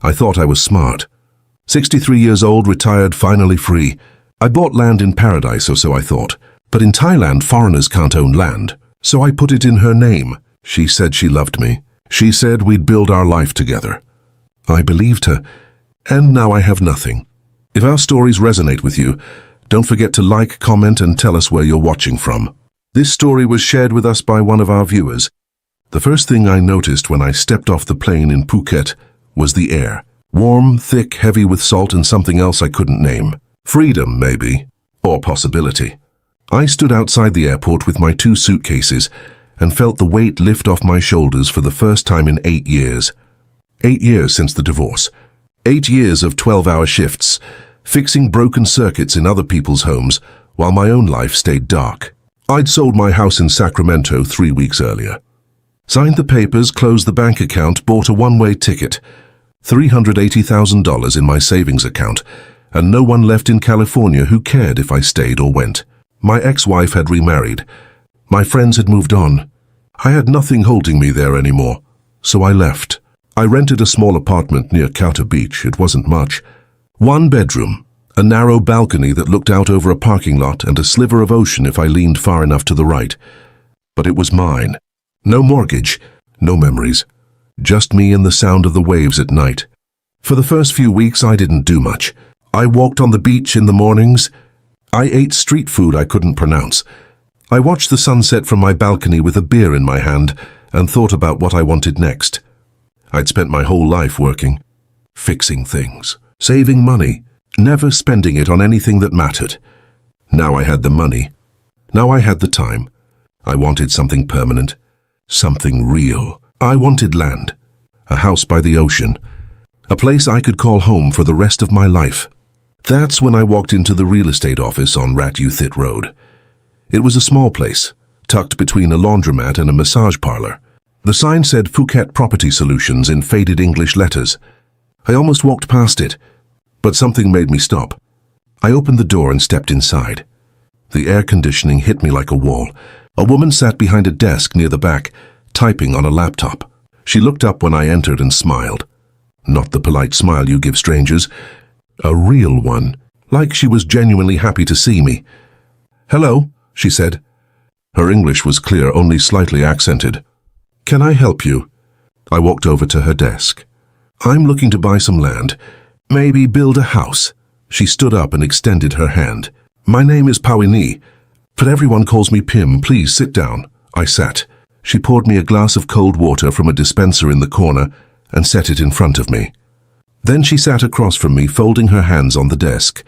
I thought I was smart. 63 years old, retired, finally free. I bought land in paradise, or so I thought. But in Thailand, foreigners can't own land. So I put it in her name. She said she loved me. She said we'd build our life together. I believed her, and now I have nothing. If our stories resonate with you, don't forget to like, comment, and tell us where you're watching from. This story was shared with us by one of our viewers. The first thing I noticed when I stepped off the plane in Phuket was the air. Warm, thick, heavy with salt and something else I couldn't name. Freedom, maybe. Or possibility. I stood outside the airport with my 2 suitcases and felt the weight lift off my shoulders for the first time in 8 years. 8 years since the divorce. 8 years of 12-hour shifts, fixing broken circuits in other people's homes while my own life stayed dark. I'd sold my house in Sacramento 3 weeks earlier. Signed the papers, closed the bank account, bought a one-way ticket. $380,000 in my savings account, and no one left in California who cared if I stayed or went. My ex-wife had remarried. My friends had moved on. I had nothing holding me there anymore, so I left. I rented a small apartment near Kauta Beach. It wasn't much. 1 bedroom, a narrow balcony that looked out over a parking lot and a sliver of ocean if I leaned far enough to the right. But it was mine. No mortgage, no memories. Just me and the sound of the waves at night. For the first few weeks I didn't do much. I walked on the beach in the mornings. I ate street food I couldn't pronounce. I watched the sunset from my balcony with a beer in my hand and thought about what I wanted next. I'd spent my whole life working, fixing things, saving money, never spending it on anything that mattered. Now I had the money. Now I had the time. I wanted something permanent, something real. I wanted land, a house by the ocean, a place I could call home for the rest of my life. That's when I walked into the real estate office on Rat Uthit Road. It was a small place, tucked between a laundromat and a massage parlor. The sign said Phuket Property Solutions in faded English letters. I almost walked past it, but something made me stop. I opened the door and stepped inside. The air conditioning hit me like a wall. A woman sat behind a desk near the back, typing on a laptop. She looked up when I entered and smiled. Not the polite smile you give strangers. A real one, like she was genuinely happy to see me. "Hello," she said. Her English was clear, only slightly accented. "Can I help you?" I walked over to her desk. "I'm looking to buy some land. Maybe build a house." She stood up and extended her hand. "My name is Pawini, but everyone calls me Pim. Please sit down." I sat. She poured me a glass of cold water from a dispenser in the corner and set it in front of me. Then she sat across from me, folding her hands on the desk.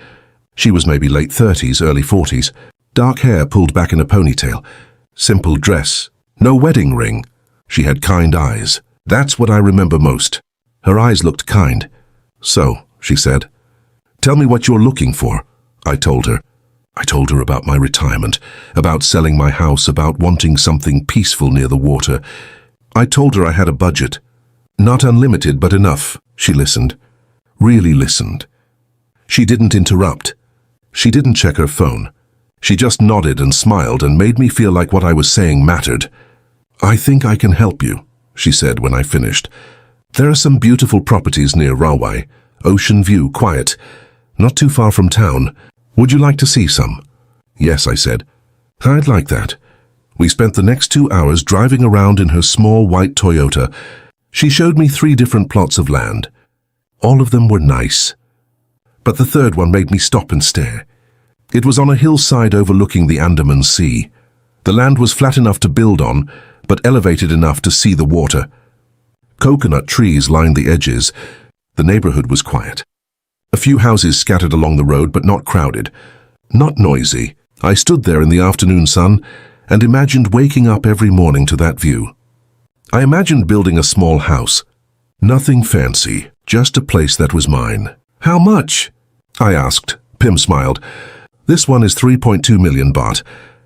She was maybe late 30s, early 40s. Dark hair pulled back in a ponytail. Simple dress. No wedding ring. She had kind eyes. That's what I remember most. Her eyes looked kind. "So," she said, "tell me what you're looking for." I told her. I told her about my retirement, about selling my house, about wanting something peaceful near the water. I told her I had a budget. Not unlimited, but enough. She listened. Really listened. She didn't interrupt. She didn't check her phone. She just nodded and smiled and made me feel like what I was saying mattered. "I think I can help you," she said when I finished. "There are some beautiful properties near Rawai. Ocean view, quiet, not too far from town. Would you like to see some?" "Yes," I said. "I'd like that." We spent the next 2 hours driving around in her small white Toyota. She showed me 3 different plots of land. All of them were nice. But the third one made me stop and stare. It was on a hillside overlooking the Andaman Sea. The land was flat enough to build on, but elevated enough to see the water. Coconut trees lined the edges. The neighborhood was quiet. A few houses scattered along the road, but not crowded, not noisy. I stood there in the afternoon sun and imagined waking up every morning to that view. I imagined building a small house. Nothing fancy, just a place that was mine. "How much?" I asked. Pim smiled. "This one is 3.2 million baht,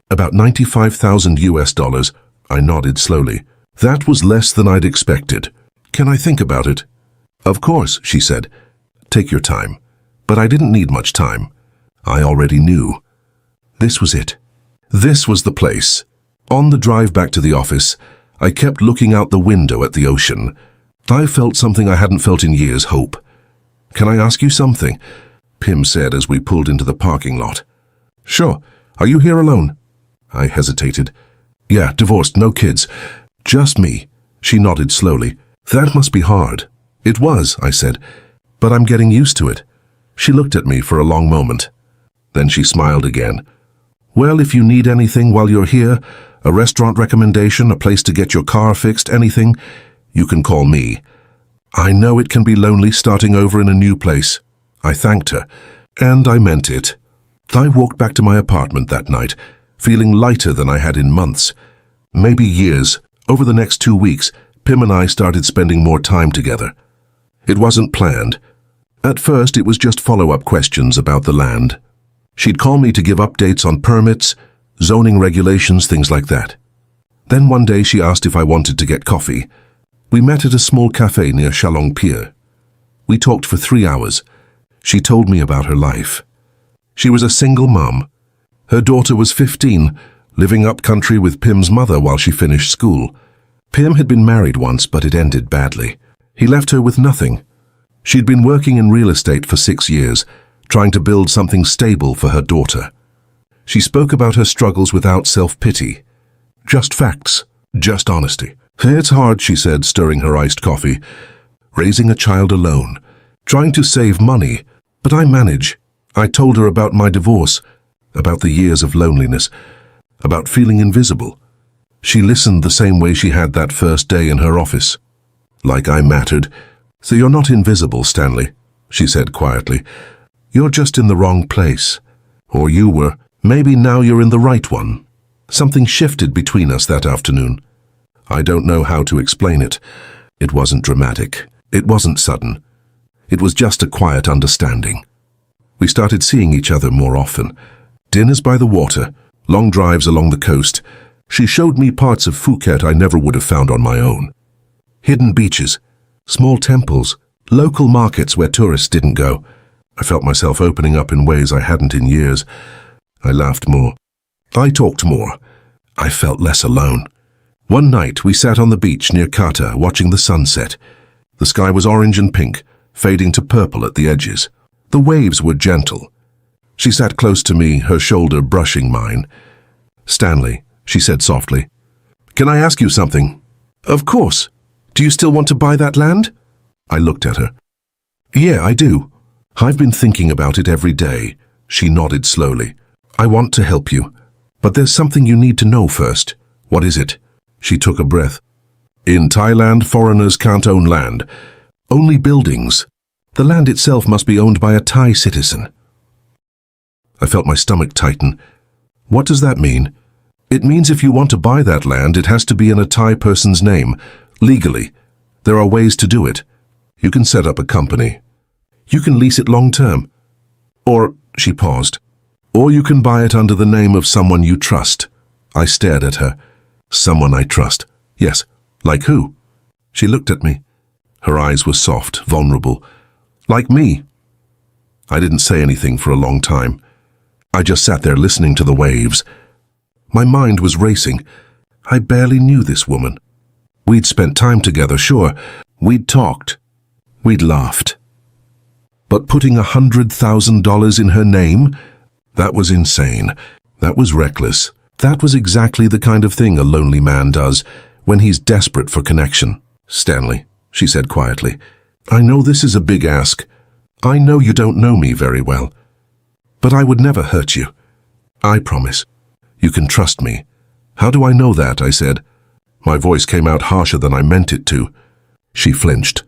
about 95,000 US dollars. I nodded slowly. That was less than I'd expected. "Can I think about it?" "Of course," she said. "Take your time." But I didn't need much time. I already knew. This was it. This was the place. On the drive back to the office, I kept looking out the window at the ocean. I felt something I hadn't felt in years, hope. Can I ask you something? Pim said as we pulled into the parking lot. Sure. Are you here alone? I hesitated. Yeah, divorced, no kids. Just me. She nodded slowly. That must be hard. It was, I said, but I'm getting used to it. She looked at me for a long moment. Then she smiled again. Well, if you need anything while you're here, a restaurant recommendation, a place to get your car fixed, anything, you can call me. I know it can be lonely starting over in a new place. I thanked her, and I meant it. I walked back to my apartment that night, feeling lighter than I had in months. Maybe years. Over the next 2 weeks, Pim and I started spending more time together. It wasn't planned. At first, it was just follow-up questions about the land. She'd call me to give updates on permits, zoning regulations, things like that. Then one day she asked if I wanted to get coffee. We met at a small cafe near Shalong Pier. We talked for 3 hours. She told me about her life. She was a single mum. Her daughter was 15, living up country with Pim's mother while she finished school. Pim had been married once, but it ended badly. He left her with nothing. She'd been working in real estate for 6 years, trying to build something stable for her daughter. She spoke about her struggles without self-pity. Just facts, just honesty. It's hard, she said, stirring her iced coffee. Raising a child alone, trying to save money, but I manage. I told her about my divorce, about the years of loneliness, about feeling invisible. She listened the same way she had that first day in her office. Like I mattered. So you're not invisible, Stanley, she said quietly. You're just in the wrong place. Or you were. Maybe now you're in the right one. Something shifted between us that afternoon. I don't know how to explain it. It wasn't dramatic. It wasn't sudden. It was just a quiet understanding. We started seeing each other more often. Dinners by the water, long drives along the coast. She showed me parts of Phuket I never would have found on my own. Hidden beaches, small temples, local markets where tourists didn't go. I felt myself opening up in ways I hadn't in years. I laughed more. I talked more. I felt less alone. One night we sat on the beach near Kata watching the sunset. The sky was orange and pink, fading to purple at the edges. The waves were gentle. She sat close to me, her shoulder brushing mine. Stanley, she said softly, can I ask you something? Of course. Do you still want to buy that land? I looked at her. Yeah, I do. I've been thinking about it every day. She nodded slowly. I want to help you. But there's something you need to know first. What is it? She took a breath. In Thailand, foreigners can't own land. Only buildings. The land itself must be owned by a Thai citizen. I felt my stomach tighten. What does that mean? It means if you want to buy that land, it has to be in a Thai person's name, legally. There are ways to do it. You can set up a company. You can lease it long-term. Or, she paused, or you can buy it under the name of someone you trust. I stared at her. Someone I trust. Yes. Like who? She looked at me. Her eyes were soft, vulnerable. Like me. I didn't say anything for a long time. I just sat there listening to the waves. My mind was racing. I barely knew this woman. We'd spent time together, sure. We'd talked. We'd laughed. But putting $100,000 in her name? That was insane. That was reckless. That was exactly the kind of thing a lonely man does when he's desperate for connection. Stanley, she said quietly, I know this is a big ask. I know you don't know me very well. But I would never hurt you. I promise. You can trust me. How do I know that? I said. My voice came out harsher than I meant it to. She flinched.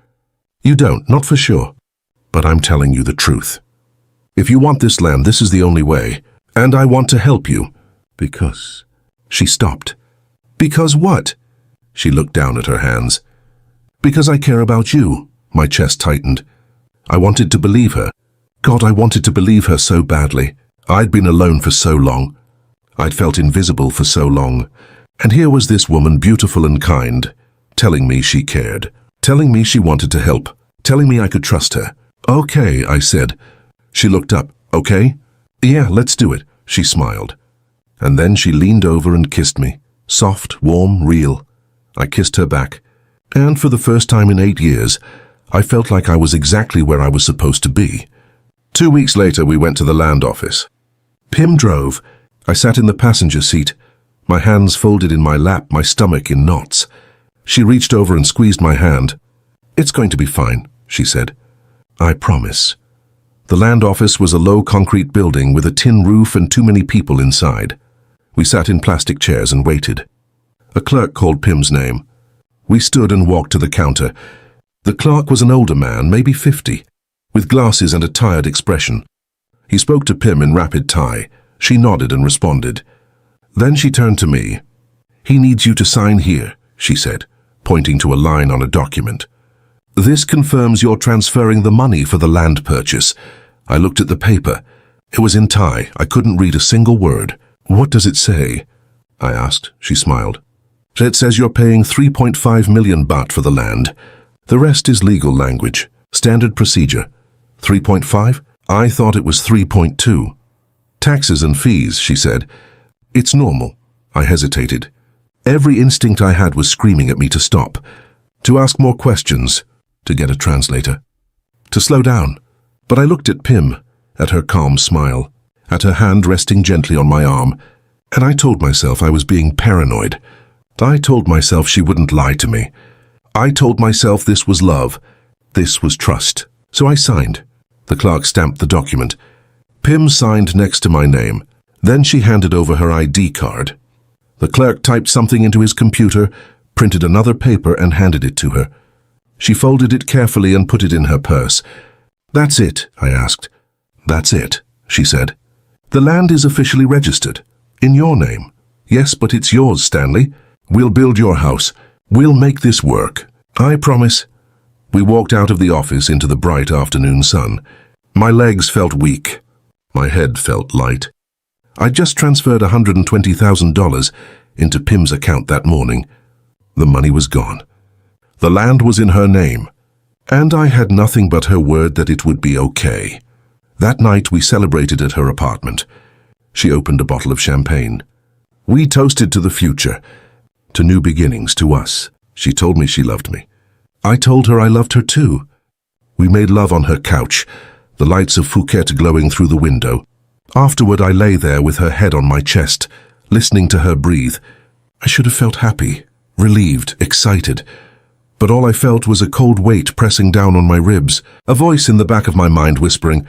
You don't, not for sure. But I'm telling you the truth. If you want this land, this is the only way. And I want to help you. Because... She stopped. Because what? She looked down at her hands. Because I care about you. My chest tightened. I wanted to believe her. God, I wanted to believe her so badly. I'd been alone for so long. I'd felt invisible for so long. And here was this woman, beautiful and kind, telling me she cared, telling me she wanted to help, telling me I could trust her. Okay, I said. She looked up. Okay? Yeah, let's do it. She smiled. And then she leaned over and kissed me. Soft, warm, real. I kissed her back. And for the first time in 8 years, I felt like I was exactly where I was supposed to be. 2 weeks later, we went to the land office. Pim drove. I sat in the passenger seat, my hands folded in my lap, my stomach in knots. She reached over and squeezed my hand. "It's going to be fine," she said. "I promise." The land office was a low concrete building with a tin roof and too many people inside. We sat in plastic chairs and waited. A clerk called Pim's name. We stood and walked to the counter. The clerk was an older man, maybe 50, with glasses and a tired expression. He spoke to Pim in rapid Thai. She nodded and responded. Then she turned to me. "He needs you to sign here," she said, pointing to a line on a document. "This confirms you're transferring the money for the land purchase." I looked at the paper. It was in Thai. I couldn't read a single word. "What does it say?" I asked. She smiled. "It says you're paying 3.5 million baht for the land. The rest is legal language. Standard procedure." 3.5? I thought it was 3.2. "Taxes and fees," she said. "It's normal." I hesitated. Every instinct I had was screaming at me to stop, to ask more questions, to get a translator, to slow down. But I looked at Pim, at her calm smile, at her hand resting gently on my arm, and I told myself I was being paranoid. I told myself she wouldn't lie to me. I told myself this was love. This was trust. So I signed. The clerk stamped the document. Pim signed next to my name. Then she handed over her ID card. The clerk typed something into his computer, printed another paper and handed it to her. She folded it carefully and put it in her purse. "That's it?" I asked. "That's it," she said. "The land is officially registered. In your name." "Yes, but it's yours, Stanley. We'll build your house. We'll make this work. I promise." We walked out of the office into the bright afternoon sun. My legs felt weak. My head felt light. I'd just transferred $120,000 into Pim's account that morning. The money was gone. The land was in her name. And I had nothing but her word that it would be okay. That night we celebrated at her apartment. She opened a bottle of champagne. We toasted to the future, to new beginnings, to us. She told me she loved me. I told her I loved her too. We made love on her couch, the lights of Phuket glowing through the window. Afterward I lay there with her head on my chest, listening to her breathe. I should have felt happy, relieved, excited. But all I felt was a cold weight pressing down on my ribs, a voice in the back of my mind whispering,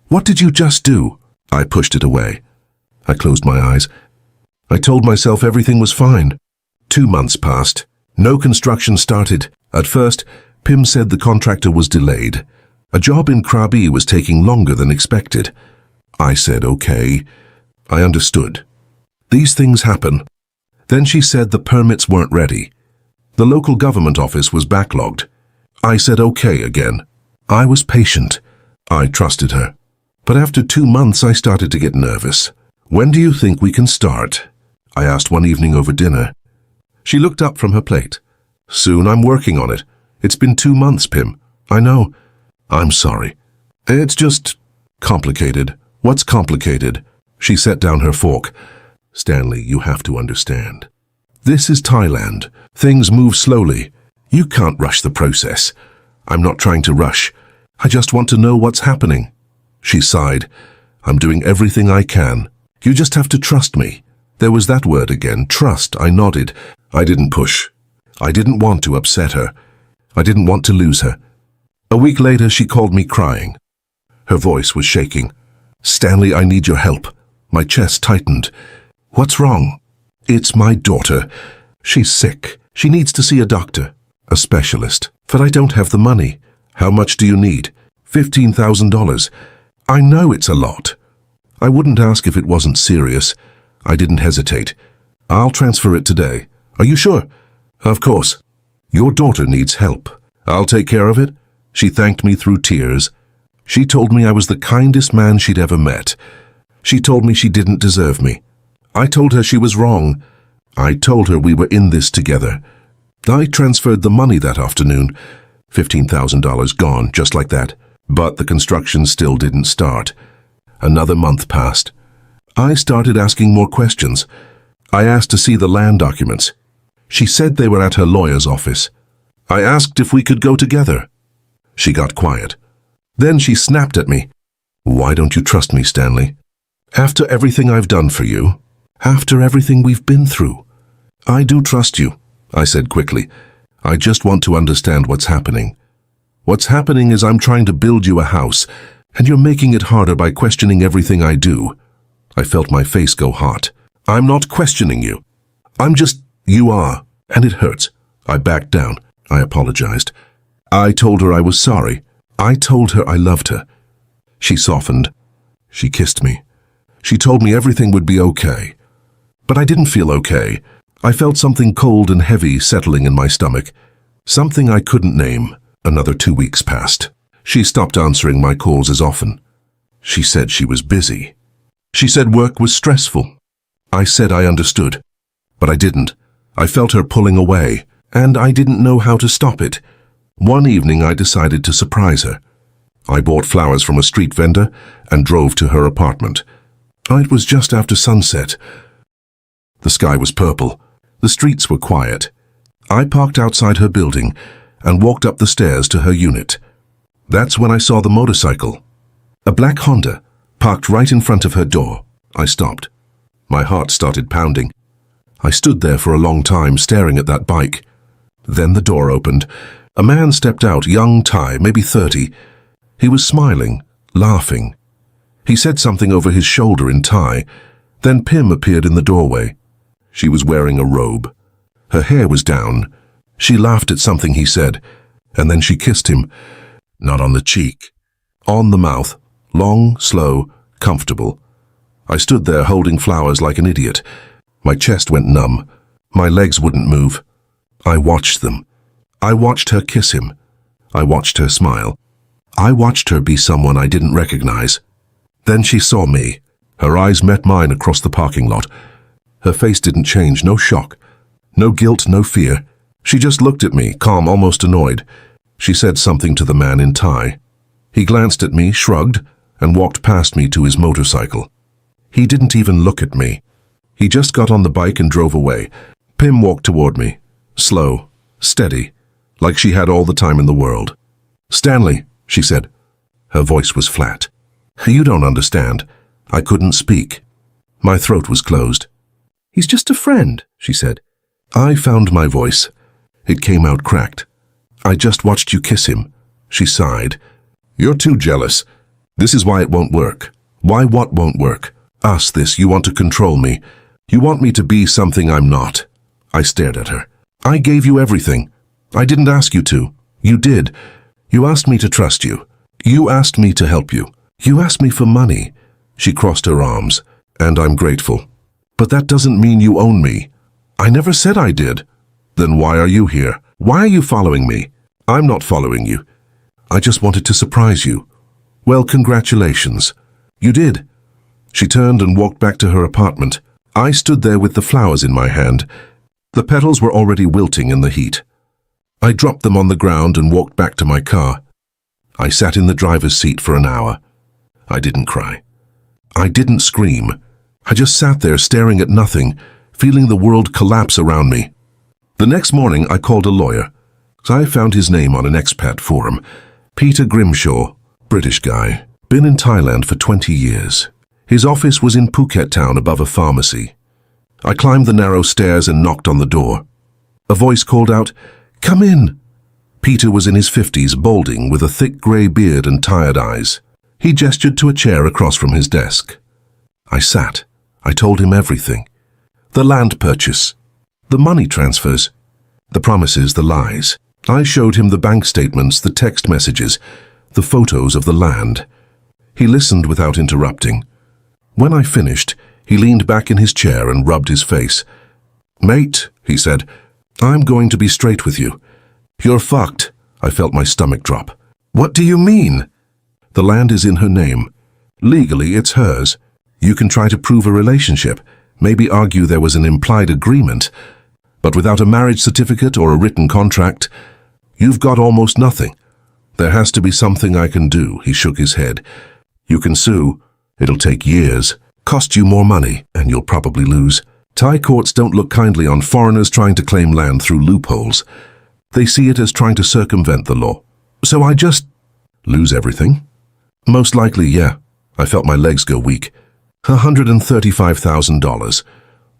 "What did you just do?" I pushed it away. I closed my eyes. I told myself everything was fine. 2 months passed. No construction started. At first, Pim said the contractor was delayed. A job in Krabi was taking longer than expected. I said, okay. I understood. These things happen. Then she said the permits weren't ready. The local government office was backlogged. I said okay again. I was patient. I trusted her. But after 2 months, I started to get nervous. "When do you think we can start?" I asked one evening over dinner. She looked up from her plate. "Soon, I'm working on it. It's been 2 months, Pim." "I know." "I'm sorry. It's just complicated." "What's complicated?" She set down her fork. "Stanley, you have to understand. This is Thailand. Things move slowly. You can't rush the process. I'm not trying to rush. I just want to know what's happening." She sighed. "I'm doing everything I can. You just have to trust me." There was that word again, trust. I nodded. I didn't push. I didn't want to upset her. I didn't want to lose her. A week later, she called me crying. Her voice was shaking. "Stanley, I need your help." My chest tightened. "What's wrong?" "It's my daughter. She's sick. She needs to see a doctor, a specialist. But I don't have the money." "How much do you need?" $15,000. I know it's a lot. I wouldn't ask if it wasn't serious. I didn't hesitate. "I'll transfer it today." "Are you sure?" "Of course." "Your daughter needs help. I'll take care of it." She thanked me through tears. She told me I was the kindest man she'd ever met. She told me she didn't deserve me. I told her she was wrong. I told her we were in this together. I transferred the money that afternoon. $15,000 gone, just like that. But the construction still didn't start. Another month passed. I started asking more questions. I asked to see the land documents. She said they were at her lawyer's office. I asked if we could go together. She got quiet. Then she snapped at me. Why don't you trust me, Stanley? After everything I've done for you, after everything we've been through, I do trust you, I said quickly. I just want to understand what's happening. What's happening is I'm trying to build you a house, and you're making it harder by questioning everything I do. I felt my face go hot. I'm not questioning you. You are, and it hurts. I backed down. I apologized. I told her I was sorry. I told her I loved her. She softened. She kissed me. She told me everything would be okay. But I didn't feel okay. I felt something cold and heavy settling in my stomach. Something I couldn't name. Another 2 weeks passed. She stopped answering my calls as often. She said she was busy. She said work was stressful. I said I understood. But I didn't. I felt her pulling away, and I didn't know how to stop it. One evening I decided to surprise her. I bought flowers from a street vendor and drove to her apartment. It was just after sunset. The sky was purple. The streets were quiet. I parked outside her building and walked up the stairs to her unit. That's when I saw the motorcycle. A black Honda, parked right in front of her door. I stopped. My heart started pounding. I stood there for a long time staring at that bike. Then the door opened. A man stepped out, young Thai, maybe 30. He was smiling, laughing. He said something over his shoulder in Thai. Then Pim appeared in the doorway. She was wearing a robe. Her hair was down. She laughed at something he said, and then she kissed him. Not on the cheek. On the mouth. Long, slow, comfortable. I stood there holding flowers like an idiot. My chest went numb. My legs wouldn't move. I watched them. I watched her kiss him. I watched her smile. I watched her be someone I didn't recognize. Then she saw me. Her eyes met mine across the parking lot. Her face didn't change, no shock. No guilt, no fear. She just looked at me, calm, almost annoyed. She said something to the man in Thai. He glanced at me, shrugged, and walked past me to his motorcycle. He didn't even look at me. He just got on the bike and drove away. Pim walked toward me, slow, steady, like she had all the time in the world. Stanley, she said. Her voice was flat. You don't understand. I couldn't speak. My throat was closed. He's just a friend, she said. I found my voice. It came out cracked. I just watched you kiss him. She sighed. You're too jealous. This is why it won't work. Why what won't work? Us this, you want to control me. You want me to be something I'm not. I stared at her. I gave you everything. I didn't ask you to. You did. You asked me to trust you. You asked me to help you. You asked me for money. She crossed her arms. And I'm grateful. But that doesn't mean you own me. I never said I did. Then why are you here? Why are you following me? I'm not following you. I just wanted to surprise you. Well, congratulations. You did. She turned and walked back to her apartment. I stood there with the flowers in my hand. The petals were already wilting in the heat. I dropped them on the ground and walked back to my car. I sat in the driver's seat for an hour. I didn't cry. I didn't scream. I just sat there staring at nothing, feeling the world collapse around me. The next morning I called a lawyer. I found his name on an expat forum. Peter Grimshaw, British guy, been in Thailand for 20 years. His office was in Phuket town above a pharmacy. I climbed the narrow stairs and knocked on the door. A voice called out, "Come in." Peter was in his 50s, balding, with a thick grey beard and tired eyes. He gestured to a chair across from his desk. I sat. I told him everything. The land purchase, the money transfers, the promises, the lies. I showed him the bank statements, the text messages, the photos of the land. He listened without interrupting. When I finished, he leaned back in his chair and rubbed his face. "Mate," he said, "I'm going to be straight with you. You're fucked." I felt my stomach drop. "What do you mean?" "The land is in her name. Legally, it's hers. You can try to prove a relationship, maybe argue there was an implied agreement, but without a marriage certificate or a written contract, you've got almost nothing. There has to be something I can do." He shook his head. "You can sue. It'll take years, cost you more money, and you'll probably lose. Thai courts don't look kindly on foreigners trying to claim land through loopholes. They see it as trying to circumvent the law. So I just lose everything? Most likely, yeah. I felt my legs go weak. $135,000.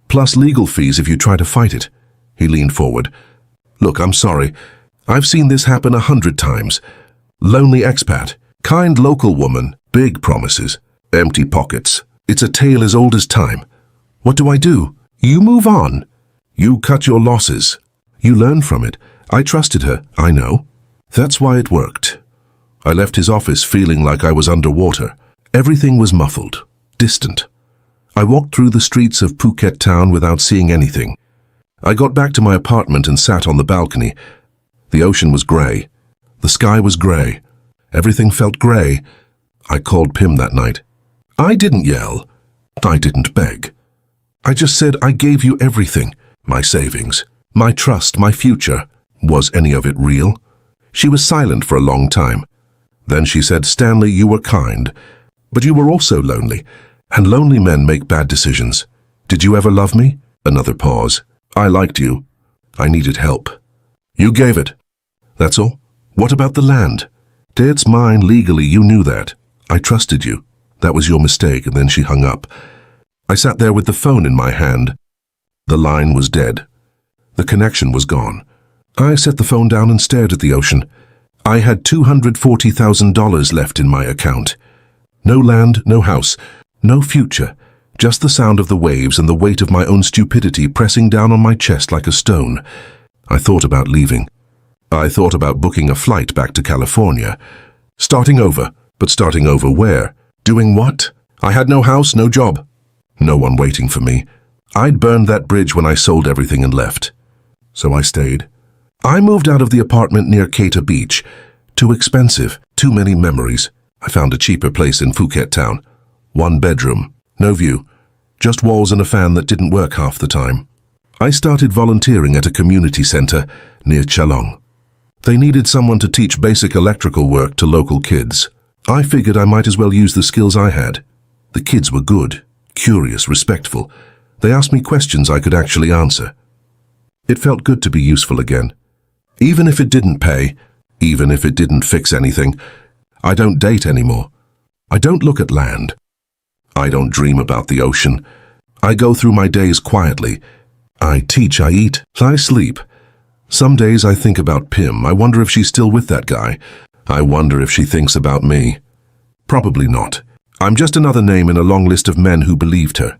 Plus legal fees if you try to fight it. He leaned forward. Look, I'm sorry. I've seen this happen 100 times. Lonely expat, kind local woman, big promises, empty pockets. It's a tale as old as time. What do I do? You move on. You cut your losses. You learn from it. I trusted her, I know. That's why it worked. I left his office feeling like I was underwater. Everything was muffled, distant. I walked through the streets of Phuket town without seeing anything. I got back to my apartment and sat on the balcony. The ocean was grey. The sky was grey. Everything felt grey. I called Pim that night. I didn't yell. I didn't beg. I just said I gave you everything. My savings, my trust, my future. Was any of it real? She was silent for a long time. Then she said, Stanley, you were kind, but you were also lonely, and lonely men make bad decisions. Did you ever love me? Another pause. I liked you. I needed help. You gave it. That's all? What about the land? It's mine legally, you knew that. I trusted you. That was your mistake, and then she hung up. I sat there with the phone in my hand. The line was dead. The connection was gone. I set the phone down and stared at the ocean. I had $240,000 left in my account. No land, no house, no future. Just the sound of the waves and the weight of my own stupidity pressing down on my chest like a stone. I thought about leaving. I thought about booking a flight back to California. Starting over, but starting over where? Doing what? I had no house, no job. No one waiting for me. I'd burned that bridge when I sold everything and left. So I stayed. I moved out of the apartment near Kata Beach. Too expensive, too many memories. I found a cheaper place in Phuket town. 1 bedroom, no view, just walls and a fan that didn't work half the time. I started volunteering at a community center near Chalong. They needed someone to teach basic electrical work to local kids. I figured I might as well use the skills I had. The kids were good, curious, respectful. They asked me questions I could actually answer. It felt good to be useful again. Even if it didn't pay, even if it didn't fix anything. I don't date anymore. I don't look at land. I don't dream about the ocean. I go through my days quietly. I teach, I eat, I sleep. Some days I think about Pim. I wonder if she's still with that guy. I wonder if she thinks about me. Probably not. I'm just another name in a long list of men who believed her.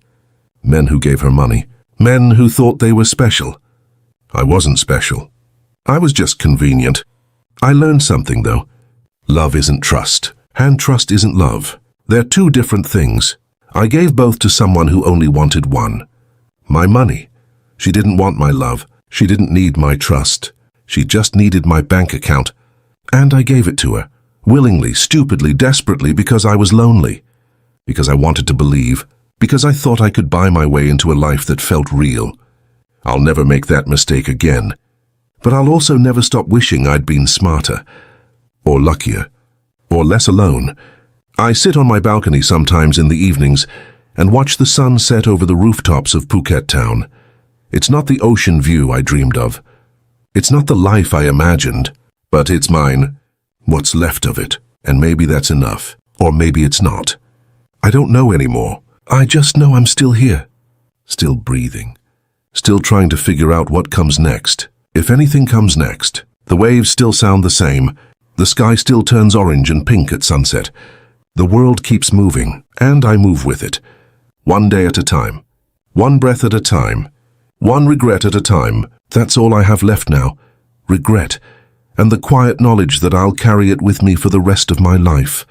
Men who gave her money. Men who thought they were special. I wasn't special. I was just convenient. I learned something, though. Love isn't trust, and trust isn't love. They're two different things. I gave both to someone who only wanted one. My money. She didn't want my love. She didn't need my trust. She just needed my bank account. And I gave it to her. Willingly, stupidly, desperately, because I was lonely. Because I wanted to believe. Because I thought I could buy my way into a life that felt real. I'll never make that mistake again. But I'll also never stop wishing I'd been smarter, or luckier, or less alone. I sit on my balcony sometimes in the evenings and watch the sun set over the rooftops of Phuket town. It's not the ocean view I dreamed of. It's not the life I imagined, but it's mine. What's left of it, and maybe that's enough, or maybe it's not. I don't know anymore. I just know I'm still here, still breathing, still trying to figure out what comes next. If anything comes next, the waves still sound the same, the sky still turns orange and pink at sunset. The world keeps moving, and I move with it. One day at a time, one breath at a time, one regret at a time. That's all I have left now, regret, and the quiet knowledge that I'll carry it with me for the rest of my life.